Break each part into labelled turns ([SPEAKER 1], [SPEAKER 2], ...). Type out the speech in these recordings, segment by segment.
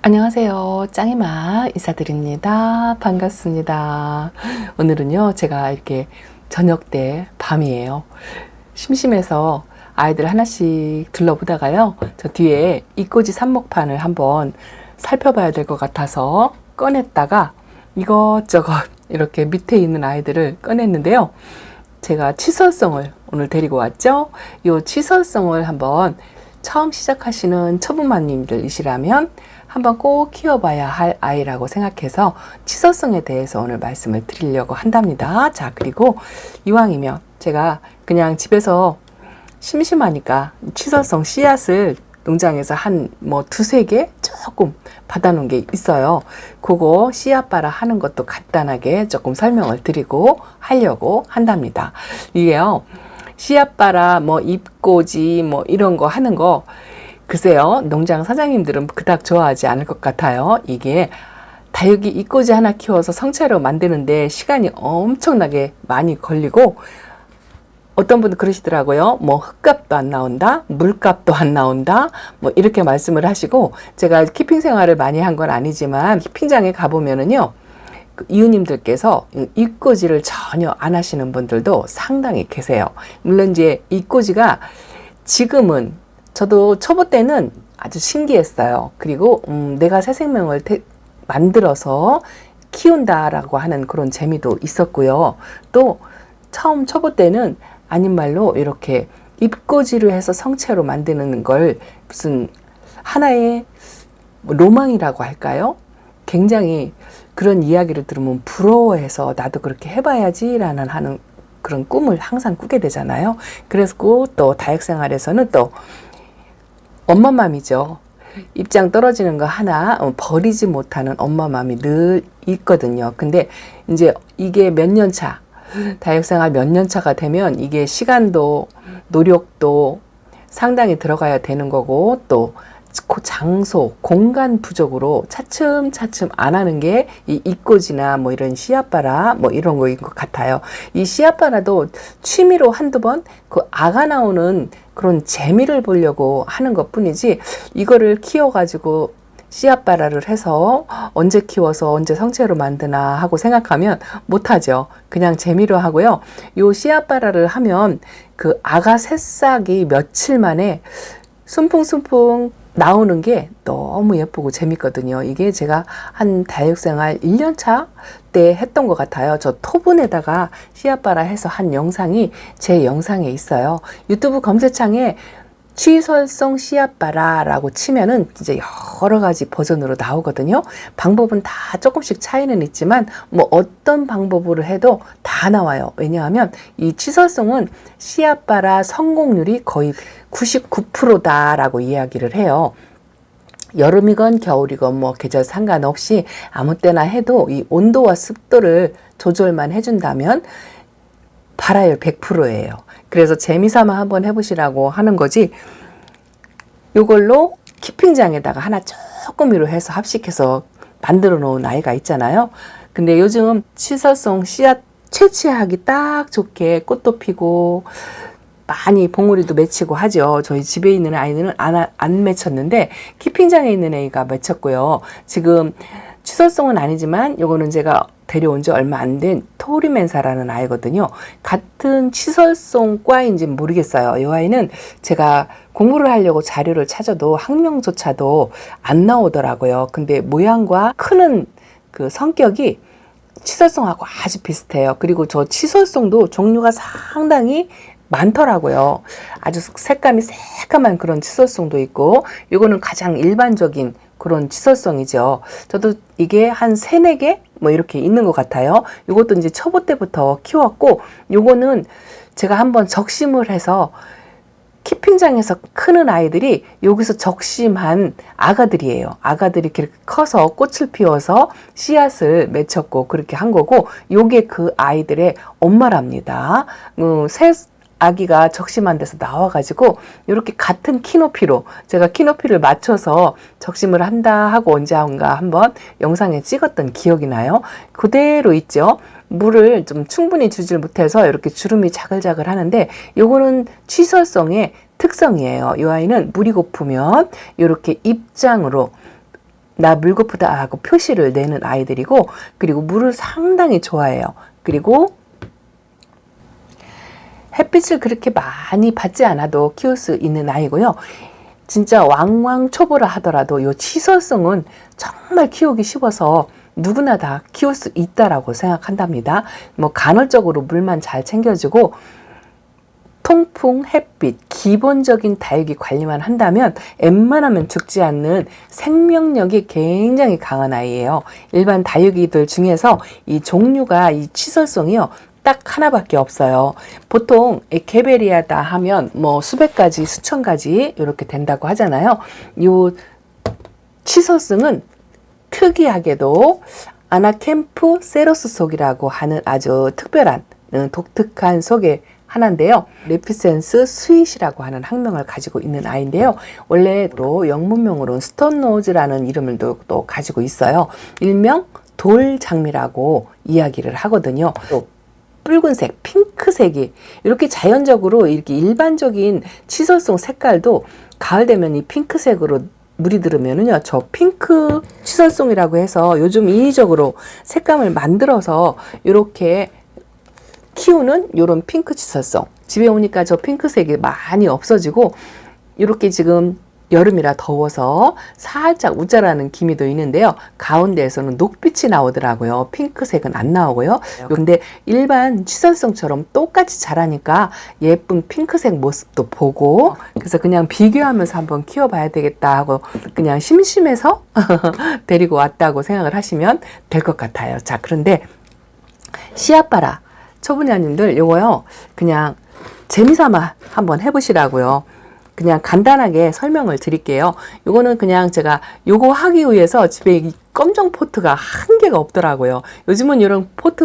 [SPEAKER 1] 안녕하세요. 짱이마 인사드립니다. 반갑습니다. 오늘은요, 제가 이렇게 저녁 때 밤이에요. 심심해서 아이들 하나씩 둘러보다가요, 저 뒤에 이꼬지 삽목판을 한번 살펴봐야 될 것 같아서 꺼냈다가 이것저것 이렇게 밑에 있는 아이들을 꺼냈는데요. 제가 치설송을 오늘 데리고 왔죠. 이 치설송을 한번 처음 시작하시는 초보마님들이시라면 한번 꼭 키워봐야 할 아이라고 생각해서 치설송에 대해서 오늘 말씀을 드리려고 한답니다. 자, 그리고 이왕이면 제가 그냥 집에서 심심하니까 치설송 씨앗을 농장에서 한 두세 개 조금 받아놓은 게 있어요. 그거 씨앗 발아 하는 것도 간단하게 조금 설명을 드리고 하려고 한답니다. 이게요, 씨앗 발아 잎꽂이 이런 거 하는 거 글쎄요, 농장 사장님들은 그닥 좋아하지 않을 것 같아요. 이게 다육이 잎꽂이 하나 키워서 성체로 만드는데 시간이 엄청나게 많이 걸리고, 어떤 분들 그러시더라고요. 흙값도 안 나온다, 물값도 안 나온다, 이렇게 말씀을 하시고, 제가 키핑 생활을 많이 한 건 아니지만 키핑장에 가보면은요, 이웃님들께서 잎꽂이를 전혀 안 하시는 분들도 상당히 계세요. 물론 이제 잎꽂이가 지금은, 저도 초보 때는 아주 신기했어요. 그리고 내가 새 생명을 만들어서 키운다라고 하는 그런 재미도 있었고요. 또 처음 초보 때는 아닌 말로 이렇게 잎꽂이를 해서 성체로 만드는 걸 무슨 하나의 로망이라고 할까요? 굉장히 그런 이야기를 들으면 부러워해서 나도 그렇게 해봐야지라는 하는 그런 꿈을 항상 꾸게 되잖아요. 그래서 또 다육생활에서는 또 엄마 맘이죠. 입장 떨어지는 거 하나 버리지 못하는 엄마 맘이 늘 있거든요. 근데 이제 이게 몇 년 차, 다육생활 몇 년 차가 되면 이게 시간도 노력도 상당히 들어가야 되는 거고, 또 장소, 공간 부족으로 차츰차츰 안 하는 게 이 잎꽂이나 이런 씨앗바라 이런 거인 것 같아요. 이 씨앗바라도 취미로 한두 번 그 아가 나오는 그런 재미를 보려고 하는 것 뿐이지, 이거를 키워가지고 씨앗바라를 해서 언제 키워서 언제 성체로 만드나 하고 생각하면 못하죠. 그냥 재미로 하고요. 요 씨앗바라를 하면 그 아가 새싹이 며칠 만에 순풍순풍 나오는 게 너무 예쁘고 재밌거든요. 이게 제가 한 다육생활 1년차 때 했던 것 같아요. 저 토분에다가 씨앗바라 해서 한 영상이 제 영상에 있어요. 유튜브 검색창에 치설송 씨앗바라라고 치면은 이제 여러 가지 버전으로 나오거든요. 방법은 다 조금씩 차이는 있지만 어떤 방법으로 해도 다 나와요. 왜냐하면 이 치설송은 씨앗바라 성공률이 거의 99%다라고 이야기를 해요. 여름이건 겨울이건 계절 상관없이 아무 때나 해도 이 온도와 습도를 조절만 해준다면 발화율 100%예요. 그래서 재미삼아 한번 해보시라고 하는 거지, 이걸로 키핑장에다가 하나 조금 위로 해서 합식해서 만들어 놓은 아이가 있잖아요. 근데 요즘 치설송 씨앗 채취하기 딱 좋게 꽃도 피고 많이 봉우리도 맺히고 하죠. 저희 집에 있는 아이들은 안 맺혔는데 키핑장에 있는 애가 맺혔고요. 지금 치설송은 아니지만 요거는 제가 데려온 지 얼마 안 된 토리멘사라는 아이거든요. 같은 치설송과인지 모르겠어요. 이 아이는 제가 공부를 하려고 자료를 찾아도 학명조차도 안 나오더라고요. 근데 모양과 크는 그 성격이 치설송하고 아주 비슷해요. 그리고 저 치설송도 종류가 상당히 많더라고요. 아주 색감이 새까만 그런 치설송도 있고, 요거는 가장 일반적인 그런 치설송이죠. 저도 이게 한 3, 4개 이렇게 있는 것 같아요. 요것도 이제 초보 때부터 키웠고, 요거는 제가 한번 적심을 해서 키핑장에서 크는 아이들이 여기서 적심한 아가들이에요. 아가들이 이렇게 커서 꽃을 피워서 씨앗을 맺혔고 그렇게 한 거고, 요게 그 아이들의 엄마랍니다. 새 아기가 적심한 데서 나와가지고 이렇게 같은 키높이로 제가 키높이를 맞춰서 적심을 한다 하고 언제인가 한번 영상에 찍었던 기억이 나요. 그대로 있죠. 물을 좀 충분히 주질 못해서 이렇게 주름이 자글자글 하는데, 요거는 취설성의 특성이에요. 이 아이는 물이 고프면 이렇게 입장으로 나 물 고프다 하고 표시를 내는 아이들이고, 그리고 물을 상당히 좋아해요. 그리고 햇빛을 그렇게 많이 받지 않아도 키울 수 있는 아이고요. 진짜 왕왕 초보라 하더라도 이 치설성은 정말 키우기 쉬워서 누구나 다 키울 수 있다라고 생각한답니다. 뭐 간헐적으로 물만 잘 챙겨주고 통풍, 햇빛, 기본적인 다육이 관리만 한다면 웬만하면 죽지 않는 생명력이 굉장히 강한 아이예요. 일반 다육이들 중에서 이 종류가 이 치설성이요, 딱 하나밖에 없어요. 보통 개베리아다 하면 뭐 수백 가지, 수천 가지 이렇게 된다고 하잖아요. 이 치설성은 특이하게도 아나캠프 세로스 속이라고 하는 아주 특별한 독특한 속의 하나인데요. 레피센스 스윗이라고 하는 학명을 가지고 있는 아이인데요. 원래로 영문명으로는 스톤노즈라는 이름을 또 가지고 있어요. 일명 돌장미라고 이야기를 하거든요. 또 붉은색, 핑크색이 이렇게 자연적으로 이렇게 일반적인 치설성 색깔도 가을 되면 이 핑크색으로 물이 들으면은요, 저 핑크 치설송이라고 해서 요즘 인위적으로 색감을 만들어서 이렇게 키우는 요런 핑크 치설송. 집에 오니까 저 핑크색이 많이 없어지고, 이렇게 지금 여름이라 더워서 살짝 우짜라는 기미도 있는데요. 가운데에서는 녹빛이 나오더라고요. 핑크색은 안 나오고요. 근데 일반 치설송처럼 똑같이 자라니까 예쁜 핑크색 모습도 보고, 그래서 그냥 비교하면서 한번 키워봐야 되겠다 하고 그냥 심심해서 데리고 왔다고 생각을 하시면 될 것 같아요. 자, 그런데 씨앗바라 초보자님들 요거요, 그냥 재미삼아 한번 해보시라고요. 그냥 간단하게 설명을 드릴게요. 요거는 그냥 제가 요거 하기 위해서 집에 이 검정 포트가 한 개가 없더라고요. 요즘은 이런 포트,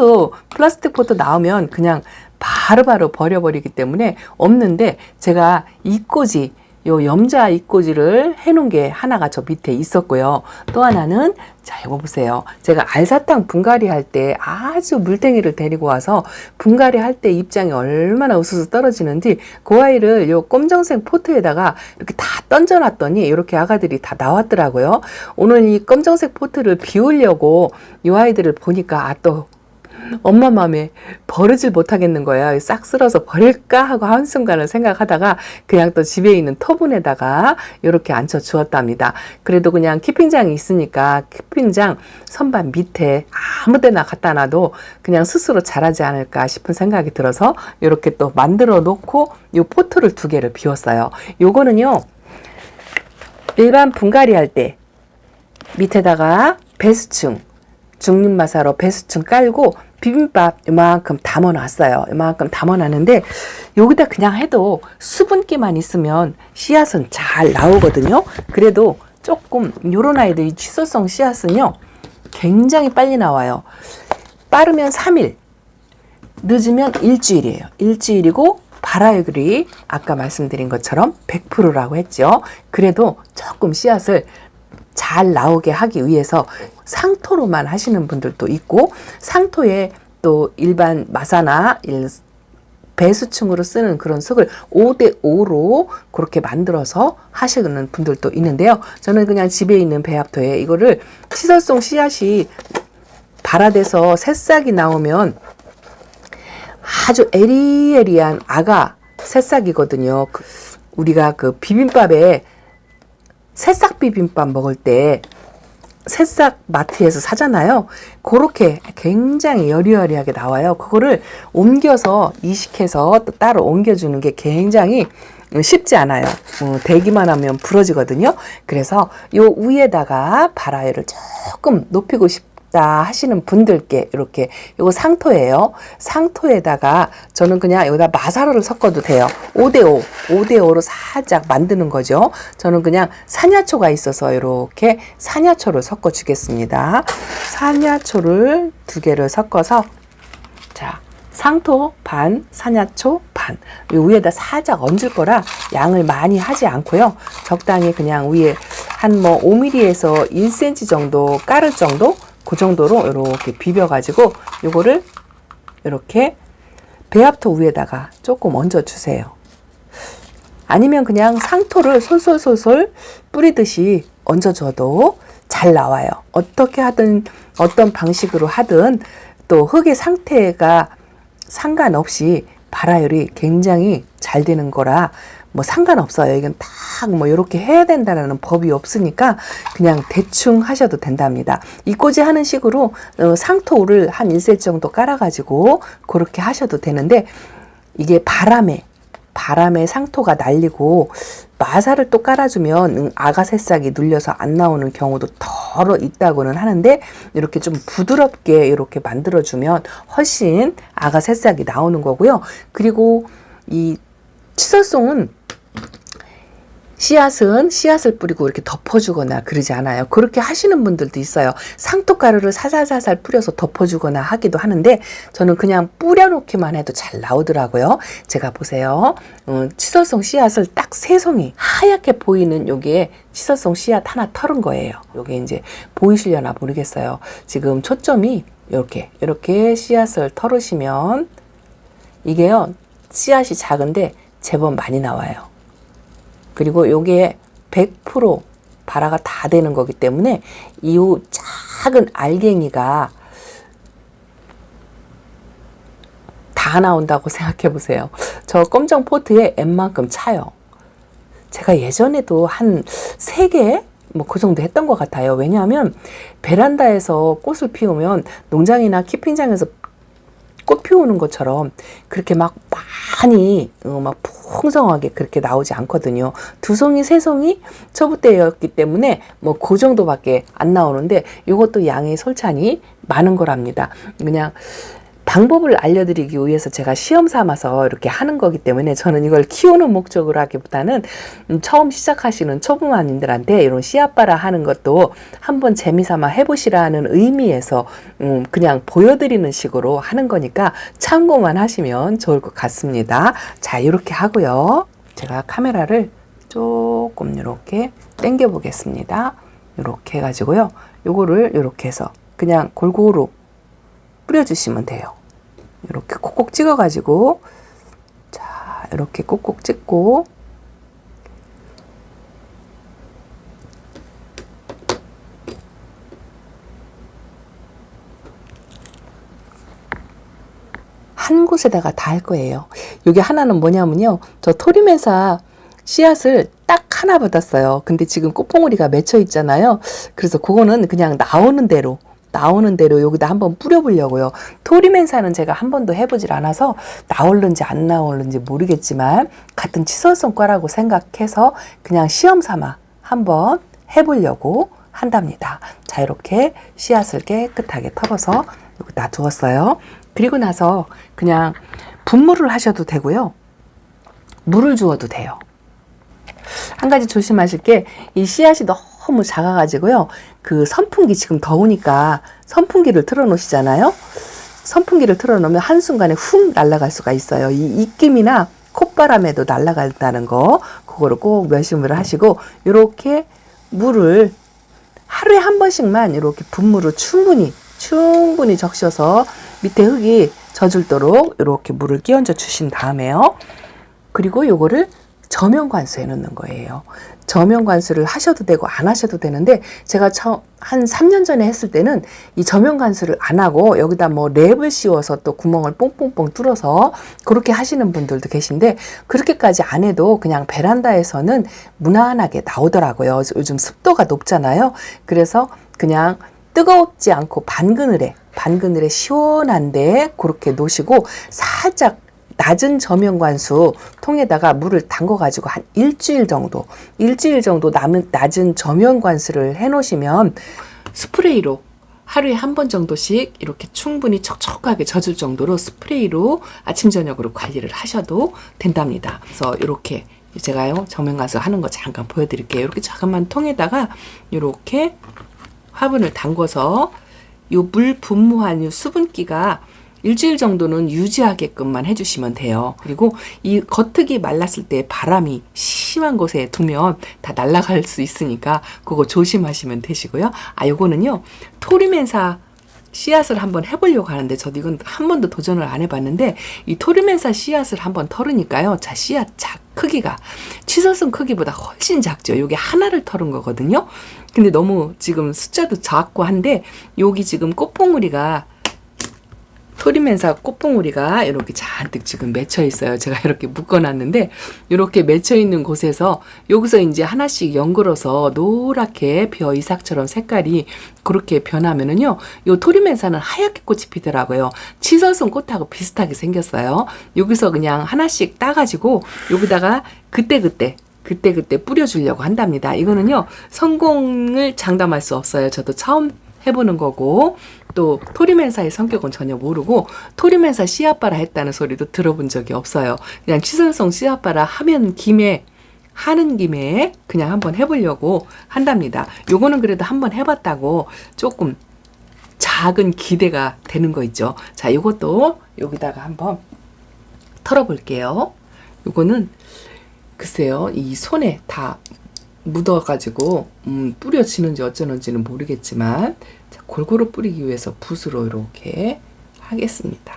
[SPEAKER 1] 플라스틱 포트 나오면 그냥 바로바로 버려버리기 때문에 없는데, 제가 이꼬지, 요 염자 이꼬지를 해놓은 게 하나가 저 밑에 있었고요. 또 하나는, 자, 이거 보세요. 제가 알사탕 분갈이 할 때 아주 물탱이를 데리고 와서 분갈이 할 때 입장이 얼마나 우수수 떨어지는지 그 아이를 요 검정색 포트에다가 이렇게 다 던져놨더니 이렇게 아가들이 다 나왔더라고요. 오늘 이 검정색 포트를 비우려고 이 아이들을 보니까 또 엄마 마음에 버리질 못하겠는 거예요. 싹 쓸어서 버릴까 하고 한순간을 생각하다가 그냥 또 집에 있는 터분에다가 이렇게 앉혀 주었답니다. 그래도 그냥 키핑장이 있으니까 키핑장 선반 밑에 아무 데나 갖다 놔도 그냥 스스로 자라지 않을까 싶은 생각이 들어서 이렇게 또 만들어 놓고 이 포트를 2개를 비웠어요. 요거는요, 일반 분갈이 할 때 밑에다가 배수층, 중립마사로 배수층 깔고 비빔밥 이만큼 담아놨어요. 이만큼 담아놨는데 여기다 그냥 해도 수분기만 있으면 씨앗은 잘 나오거든요. 그래도 조금 요런 아이들, 이 취소성 씨앗은요 굉장히 빨리 나와요. 빠르면 3일, 늦으면 일주일이에요. 일주일이고 발화율이 아까 말씀드린 것처럼 100%라고 했죠. 그래도 조금 씨앗을 잘 나오게 하기 위해서 상토로만 하시는 분들도 있고, 상토에 또 일반 마사나 배수층으로 쓰는 그런 흙을 5대5로 그렇게 만들어서 하시는 분들도 있는데요. 저는 그냥 집에 있는 배합토에 이거를 치설송 씨앗이 발화돼서 새싹이 나오면 아주 에리에리한 아가 새싹이거든요. 우리가 그 비빔밥에 새싹 비빔밥 먹을 때 새싹 마트에서 사잖아요. 그렇게 굉장히 여리여리하게 나와요. 그거를 옮겨서 이식해서 또 따로 옮겨주는 게 굉장히 쉽지 않아요. 대기만 하면 부러지거든요. 그래서 요 위에다가 발화율을 조금 높이고 싶다 하시는 분들께 이렇게, 요거 상토예요. 상토에다가 저는 그냥 여기다 마사로를 섞어도 돼요. 5대5로 살짝 만드는 거죠. 저는 그냥 산야초가 있어서 이렇게 산야초를 섞어 주겠습니다. 산야초를 2개를 섞어서, 자, 상토 반, 산야초 반, 요 위에다 살짝 얹을 거라 양을 많이 하지 않고요. 적당히 그냥 위에 한 뭐 5mm에서 1cm 정도 깔을 정도, 그 정도로 이렇게 비벼가지고 요거를 이렇게 배합토 위에다가 조금 얹어주세요. 아니면 그냥 상토를 솔솔솔솔 뿌리듯이 얹어줘도 잘 나와요. 어떻게 하든 어떤 방식으로 하든 또 흙의 상태가 상관없이 발화율이 굉장히 잘 되는 거라 뭐 상관없어요. 이건 딱 뭐 이렇게 해야 된다는 법이 없으니까 그냥 대충 하셔도 된답니다. 이꼬지 하는 식으로 상토를 한 1cm 정도 깔아가지고 그렇게 하셔도 되는데, 이게 바람에 상토가 날리고 마사를 또 깔아주면 아가 새싹이 눌려서 안 나오는 경우도 덜어 있다고는 하는데, 이렇게 좀 부드럽게 이렇게 만들어주면 훨씬 아가 새싹이 나오는 거고요. 그리고 이 치설송은 씨앗을 뿌리고 이렇게 덮어주거나 그러지 않아요. 그렇게 하시는 분들도 있어요. 상토가루를 사살사살 뿌려서 덮어주거나 하기도 하는데, 저는 그냥 뿌려놓기만 해도 잘 나오더라고요. 제가 보세요. 치설송 씨앗을 딱 3송이 하얗게 보이는 요게 치설송 씨앗 하나 털은 거예요. 요게 이제 보이시려나 모르겠어요. 지금 초점이 이렇게 씨앗을 털으시면 이게요, 씨앗이 작은데 제법 많이 나와요. 그리고 요게 100% 발화가 다 되는 거기 때문에 이 작은 알갱이가 다 나온다고 생각해 보세요. 저 검정 포트에 M만큼 차요. 제가 예전에도 한 3개 뭐 그 정도 했던 것 같아요. 왜냐하면 베란다에서 꽃을 피우면 농장이나 키핑장에서 꽃 피우는 것처럼 그렇게 막 많이 막 풍성하게 그렇게 나오지 않거든요. 2송이, 3송이 초부대였기 때문에 뭐 그 정도밖에 안 나오는데, 이것도 양의 솔찬이 많은 거랍니다. 그냥 방법을 알려드리기 위해서 제가 시험 삼아서 이렇게 하는 거기 때문에, 저는 이걸 키우는 목적으로 하기보다는 처음 시작하시는 초보만님들한테 이런 씨앗발화 하는 것도 한번 재미삼아 해보시라는 의미에서 그냥 보여드리는 식으로 하는 거니까 참고만 하시면 좋을 것 같습니다. 자, 이렇게 하고요. 제가 카메라를 조금 이렇게 당겨 보겠습니다. 이렇게 해가지고요. 요거를 이렇게 해서 그냥 골고루 뿌려주시면 돼요. 이렇게 콕콕 찍어가지고, 자, 이렇게 콕콕 찍고, 한 곳에다가 다 할 거예요. 여기 하나는 뭐냐면요, 저 토리메사 씨앗을 딱 하나 받았어요. 근데 지금 꽃봉오리가 맺혀 있잖아요. 그래서 그거는 그냥 나오는 대로 여기다 한번 뿌려보려고요. 토리멘사는 제가 한 번도 해보질 않아서 나올는지 안 나올는지 모르겠지만 같은 치설송과라고 생각해서 그냥 시험 삼아 한번 해보려고 한답니다. 자, 이렇게 씨앗을 깨끗하게 털어서 여기다 두었어요. 그리고 나서 그냥 분무를 하셔도 되고요. 물을 주어도 돼요. 한 가지 조심하실 게, 이 씨앗이 너무 작아가지고요. 그 선풍기, 지금 더우니까 선풍기를 틀어 놓으시잖아요. 선풍기를 틀어 놓으면 한순간에 훅 날아갈 수가 있어요. 이 입김이나 콧바람에도 날아간다는 거, 그거를 꼭 명심을 하시고, 이렇게 물을 하루에 한 번씩만 이렇게 분무를 충분히 적셔서 밑에 흙이 젖을도록 이렇게 물을 끼얹어 주신 다음에요. 그리고 요거를 저면관수해 놓는 거예요. 저면관수를 하셔도 되고 안 하셔도 되는데, 제가 한 3년 전에 했을 때는 이 저면관수를 안 하고 여기다 뭐 랩을 씌워서 또 구멍을 뽕뽕뽕 뚫어서 그렇게 하시는 분들도 계신데, 그렇게까지 안 해도 그냥 베란다에서는 무난하게 나오더라고요. 요즘 습도가 높잖아요. 그래서 그냥 뜨겁지 않고 반그늘에 시원한데 그렇게 놓으시고, 살짝 낮은 저면관수 통에다가 물을 담궈 가지고 한 일주일 정도 남은 낮은 저면관수를 해 놓으시면 스프레이로 하루에 한 번 정도씩 이렇게 충분히 촉촉하게 젖을 정도로 스프레이로 아침 저녁으로 관리를 하셔도 된답니다. 그래서 이렇게 제가요, 저면관수 하는 거 잠깐 보여드릴게요. 이렇게 작은 통에다가 이렇게 화분을 담궈서 요 물 분무한 요 수분기가 일주일 정도는 유지하게끔만 해주시면 돼요. 그리고 이 겉흙이 말랐을 때 바람이 심한 곳에 두면 다 날아갈 수 있으니까 그거 조심하시면 되시고요. 요거는요, 토리멘사 씨앗을 한번 해보려고 하는데 저도 이건 한 번도 도전을 안 해봤는데 이 토르멘사 씨앗을 한번 털으니까요. 자, 씨앗 크기가 치서슨 크기보다 훨씬 작죠. 요게 하나를 털은 거거든요. 근데 너무 지금 숫자도 작고 한데 여기 지금 꽃봉우리가 토리멘사 꽃봉우리가 이렇게 잔뜩 지금 맺혀 있어요. 제가 이렇게 묶어놨는데 이렇게 맺혀 있는 곳에서 여기서 이제 하나씩 연글어서 노랗게 벼 이삭처럼 색깔이 그렇게 변하면은요, 요 토리멘사는 하얗게 꽃이 피더라고요. 치서슨 꽃하고 비슷하게 생겼어요. 여기서 그냥 하나씩 따가지고 여기다가 그때그때 뿌려주려고 한답니다. 이거는요, 성공을 장담할 수 없어요. 저도 처음 해보는 거고, 또 토리멘사의 성격은 전혀 모르고 토리멘사 씨앗바라 했다는 소리도 들어본 적이 없어요. 그냥 치설성 씨앗바라 하는 김에 그냥 한번 해보려고 한답니다. 요거는 그래도 한번 해봤다고 조금 작은 기대가 되는 거 있죠. 자, 요것도 여기다가 한번 털어볼게요. 요거는 글쎄요, 이 손에 다 묻어가지고 뿌려지는지 어쩌는지는 모르겠지만, 자, 골고루 뿌리기 위해서 붓으로 이렇게 하겠습니다.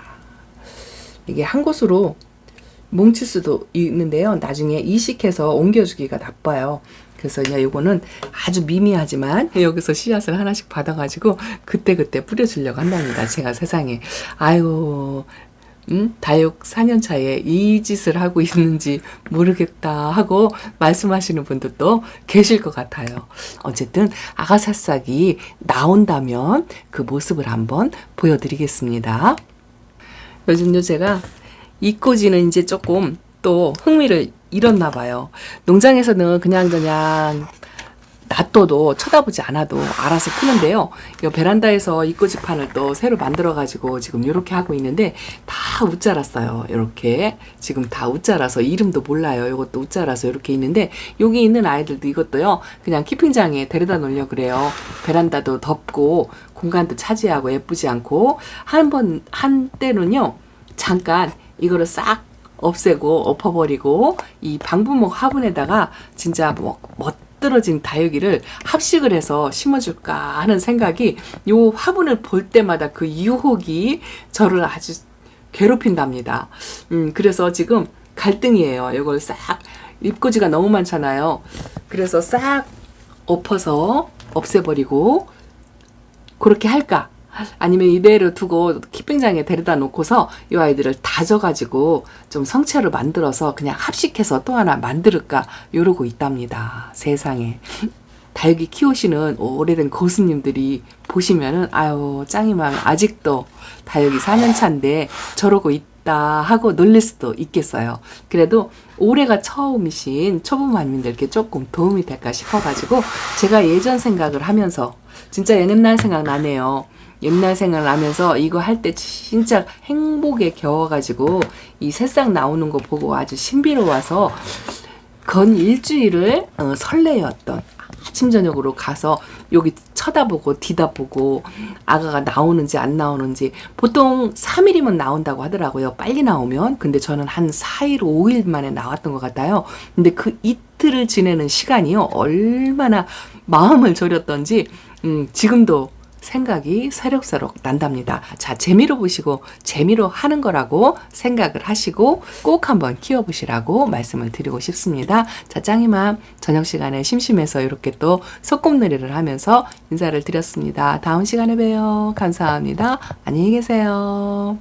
[SPEAKER 1] 이게 한 곳으로 뭉칠 수도 있는데요, 나중에 이식해서 옮겨주기가 나빠요. 그래서 그냥 요거는 아주 미미하지만 여기서 씨앗을 하나씩 받아가지고 그때그때 뿌려주려고 한답니다. 제가 세상에, 아유, 다육 4년 차에 이 짓을 하고 있는지 모르겠다 하고 말씀하시는 분들도 계실 것 같아요. 어쨌든 아가새싹이 나온다면 그 모습을 한번 보여드리겠습니다. 요즘요, 제가 이꼬지는 이제 조금 또 흥미를 잃었나 봐요. 농장에서는 그냥 놔둬도 쳐다보지 않아도 알아서 크는데요. 이 베란다에서 이꼬지판을 또 새로 만들어가지고 지금 이렇게 하고 있는데 다 웃자랐어요. 이렇게 지금 다 웃자라서 이름도 몰라요. 이것도 웃자라서 이렇게 있는데 여기 있는 아이들도 이것도요, 그냥 키핑장에 데려다 놓으려고 그래요. 베란다도 덥고 공간도 차지하고 예쁘지 않고 한때는요, 잠깐 이거를 싹 없애고 엎어버리고 이 방부목 화분에다가 진짜 멋들어진 다육이를 합식을 해서 심어줄까 하는 생각이, 요 화분을 볼 때마다 그 유혹이 저를 아주 괴롭힌답니다. 그래서 지금 갈등이에요. 이걸 싹, 잎꽂이가 너무 많잖아요. 그래서 싹 엎어서 없애버리고 그렇게 할까? 아니면 이대로 두고 키핑장에 데려다 놓고서 이 아이들을 다져가지고 좀 성체로 만들어서 그냥 합식해서 또 하나 만들까 이러고 있답니다. 세상에. 다육이 키우시는 오래된 고수님들이 보시면은 아유, 짱이만 아직도 다육이 4년 차인데 저러고 있다 하고 놀릴 수도 있겠어요. 그래도 올해가 처음이신 초보마님들께 조금 도움이 될까 싶어가지고 제가 예전 생각을 하면서 진짜 옛날 생각 나네요. 옛날 생각을 하면서 이거 할 때 진짜 행복에 겨워가지고 이 새싹 나오는 거 보고 아주 신비로워서 건 일주일을 설레였던, 아침 저녁으로 가서 여기 쳐다보고 뒤다보고 아가가 나오는지 안 나오는지, 보통 3일이면 나온다고 하더라고요. 빨리 나오면. 근데 저는 한 4일 5일 만에 나왔던 것 같아요. 근데 그 이틀을 지내는 시간이요, 얼마나 마음을 졸였던지 지금도 생각이 새록새록 난답니다. 자, 재미로 보시고 재미로 하는 거라고 생각을 하시고 꼭 한번 키워보시라고 말씀을 드리고 싶습니다. 자, 짱이맘 저녁 시간에 심심해서 이렇게 또 소꿉놀이를 하면서 인사를 드렸습니다. 다음 시간에 봬요. 감사합니다. 안녕히 계세요.